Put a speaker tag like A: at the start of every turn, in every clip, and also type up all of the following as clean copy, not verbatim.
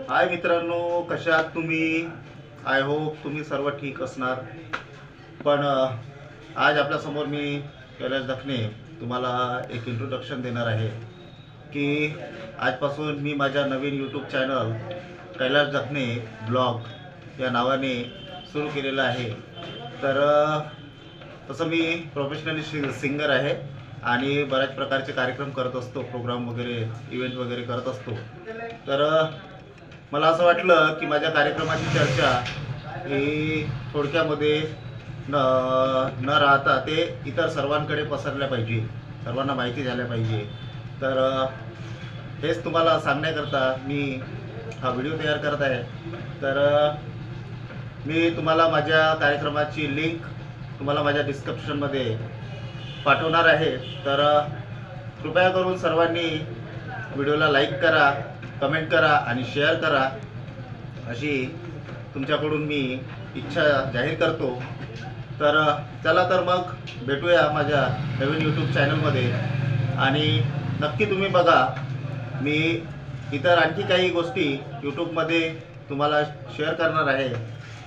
A: हाय मित्रांनो, कशा आहात तुम्ही? आय होप तुम्ही सर्व ठीक असणार. पण आज आपल्यासमोर मी कैलाश दखने तुम्हाला एक इंट्रोडक्शन देणार आहे की आजपासून मी माझ्या नवीन यूट्यूब चॅनल कैलाश दखने ब्लॉग या नावाने सुरू केलेलं आहे. तर तसं मी प्रोफेशनली सिंगर आहे आणि बऱ्याच प्रकारचे कार्यक्रम करत असतो, प्रोग्राम वगैरे इव्हेंट वगैरे करत असतो. तर मला असं वाटलं की माझ्या कार्यक्रमाची चर्चा ही थोडक्यामध्ये न न राहता ते इतर सर्वांकडे पसरल्या पाहिजे, सर्वांना माहिती झाल्या पाहिजे. तर हेच तुम्हाला सांगण्याकरता मी हा व्हिडिओ तयार करत आहे. तर मी तुम्हाला माझ्या कार्यक्रमाची लिंक तुम्हाला माझ्या डिस्क्रिप्शनमध्ये पाठवणार आहे. तर कृपया करून सर्वांनी व्हिडिओला लाईक करा, कमेंट करा आणि शेअर करा, अशी तुमच्याकडून मी इच्छा जाहीर करतो. तर चला तर मग भेटूया माझ्या नवीन यूट्यूब चॅनलमध्ये. आणि नक्की तुम्ही बघा, मी इतर आणखी काही गोष्टी यूट्यूबमध्ये तुम्हाला शेअर करणार आहे.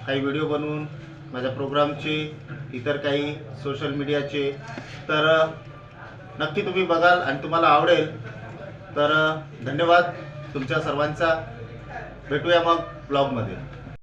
A: काही व्हिडिओ बनवून माझ्या प्रोग्रामचे, इतर काही सोशल मीडियाचे. तर नक्की तुम्ही बघाल आणि तुम्हाला आवडेल. तर धन्यवाद तुमच्या सर्वांचा. भेटूया मग ब्लॉगमध्ये.